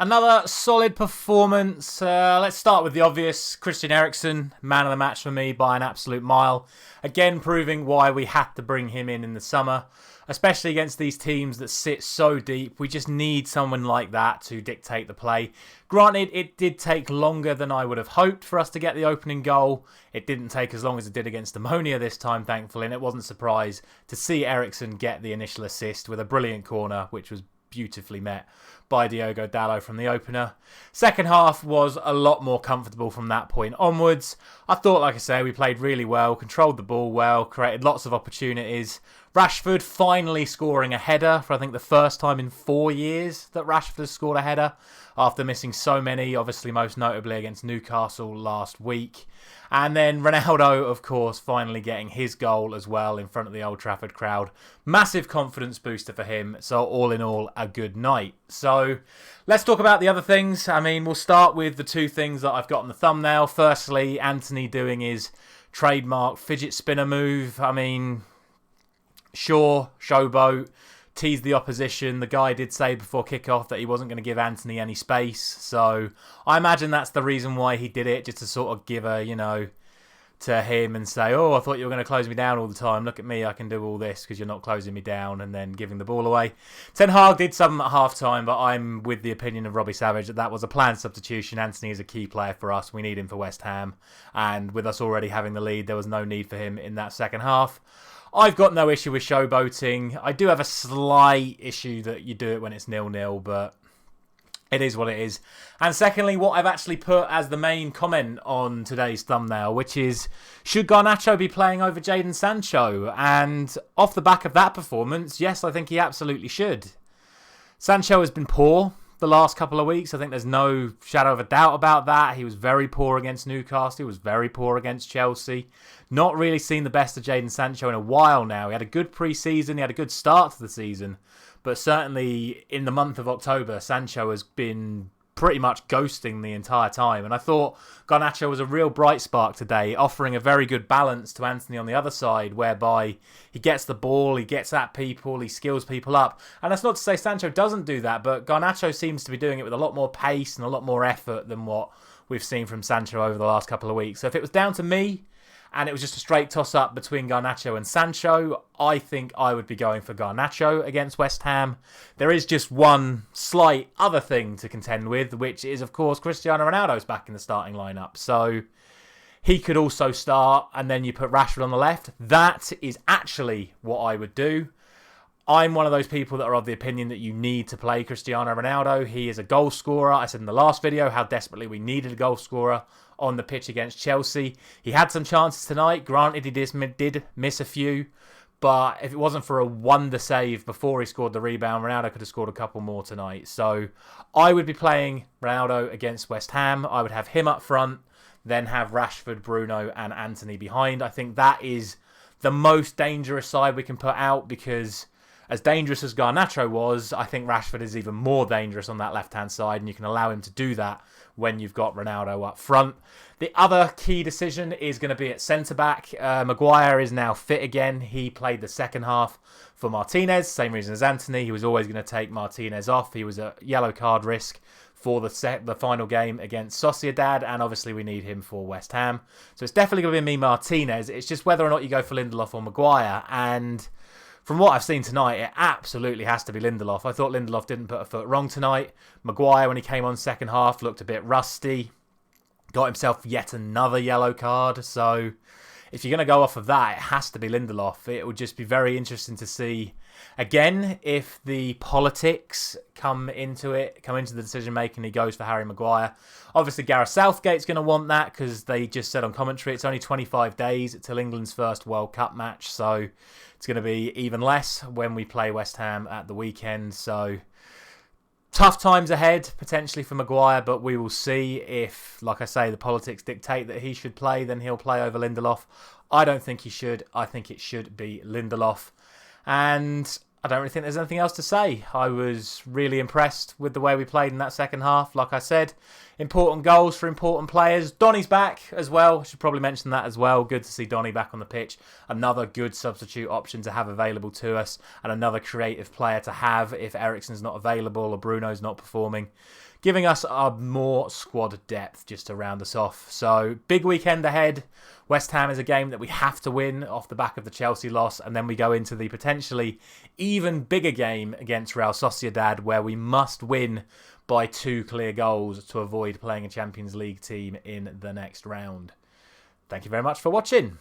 Another solid performance. Let's start with the obvious. Christian Eriksen, man of the match for me by an absolute mile. Again, proving why we had to bring him in the summer, especially against these teams that sit so deep. We just need someone like that to dictate the play. Granted, it did take longer than I would have hoped for us to get the opening goal. It didn't take as long as it did against Ammonia this time, thankfully, and it wasn't a surprise to see Eriksen get the initial assist with a brilliant corner, which was beautifully met by Diogo Dalot from the opener. Second half was a lot more comfortable from that point onwards. I thought, like I say, we played really well, controlled the ball well, created lots of opportunities. Rashford finally scoring a header for I think the first time in 4 years that Rashford has scored a header after missing so many, obviously most notably against Newcastle last week. And then Ronaldo, of course, finally getting his goal as well in front of the Old Trafford crowd. Massive confidence booster for him. So all in all, a good night. So let's talk about the other things. I mean, we'll start with the two things that I've got on the thumbnail. Firstly, Antony doing his trademark fidget spinner move. I mean, sure, showboat, tease the opposition. The guy did say before kickoff that he wasn't going to give Antony any space. So I imagine that's the reason why he did it, just to sort of give a, to him and say, oh, I thought you were going to close me down all the time. Look at me, I can do all this because you're not closing me down, and then giving the ball away. Ten Hag did something at half-time, but I'm with the opinion of Robbie Savage that was a planned substitution. Antony is a key player for us. We need him for West Ham. And with us already having the lead, there was no need for him in that second half. I've got no issue with showboating. I do have a slight issue that you do it when it's 0-0, but it is what it is. And secondly, what I've actually put as the main comment on today's thumbnail, which is, should Garnacho be playing over Jadon Sancho? And off the back of that performance, yes, I think he absolutely should. Sancho has been poor the last couple of weeks. I think there's no shadow of a doubt about that. He was very poor against Newcastle. He was very poor against Chelsea. Not really seen the best of Jadon Sancho in a while now. He had a good pre-season. He had a good start to the season. But certainly in the month of October, Sancho has been pretty much ghosting the entire time. And I thought Garnacho was a real bright spark today, offering a very good balance to Antony on the other side, whereby he gets the ball, he gets at people, he skills people up. And that's not to say Sancho doesn't do that, but Garnacho seems to be doing it with a lot more pace and a lot more effort than what we've seen from Sancho over the last couple of weeks. So if it was down to me, and it was just a straight toss-up between Garnacho and Sancho, I think I would be going for Garnacho against West Ham. There is just one slight other thing to contend with, which is, of course, Cristiano Ronaldo's back in the starting lineup. So he could also start, and then you put Rashford on the left. That is actually what I would do. I'm one of those people that are of the opinion that you need to play Cristiano Ronaldo. He is a goal scorer. I said in the last video how desperately we needed a goal scorer on the pitch against Chelsea. He had some chances tonight. Granted, he did miss a few. But if it wasn't for a wonder save before he scored the rebound, Ronaldo could have scored a couple more tonight. So I would be playing Ronaldo against West Ham. I would have him up front, then have Rashford, Bruno and Antony behind. I think that is the most dangerous side we can put out, because as dangerous as Garnacho was, I think Rashford is even more dangerous on that left-hand side, and you can allow him to do that when you've got Ronaldo up front. The other key decision is going to be at centre-back. Maguire is now fit again. He played the second half for Martinez, same reason as Antony. He was always going to take Martinez off. He was a yellow card risk for the final game against Sociedad, and obviously we need him for West Ham. So it's definitely going to be me, Martinez. It's just whether or not you go for Lindelöf or Maguire, and from what I've seen tonight, it absolutely has to be Lindelöf. I thought Lindelöf didn't put a foot wrong tonight. Maguire, when he came on second half, looked a bit rusty. Got himself yet another yellow card. So if you're going to go off of that, it has to be Lindelöf. It would just be very interesting to see, again, if the politics come into the decision-making, he goes for Harry Maguire. Obviously, Gareth Southgate's going to want that, because they just said on commentary it's only 25 days till England's first World Cup match. So it's going to be even less when we play West Ham at the weekend. So tough times ahead, potentially for Maguire, but we will see. If, like I say, the politics dictate that he should play, then he'll play over Lindelöf. I don't think he should. I think it should be Lindelöf. And I don't really think there's anything else to say. I was really impressed with the way we played in that second half. Like I said, important goals for important players. Donny's back as well. Should probably mention that as well. Good to see Donny back on the pitch. Another good substitute option to have available to us, and another creative player to have if Eriksen's not available or Bruno's not performing, giving us a more squad depth just to round us off. So, big weekend ahead. West Ham is a game that we have to win off the back of the Chelsea loss, and then we go into the potentially even bigger game against Real Sociedad, where we must win by 2 clear goals to avoid playing a Champions League team in the next round. Thank you very much for watching.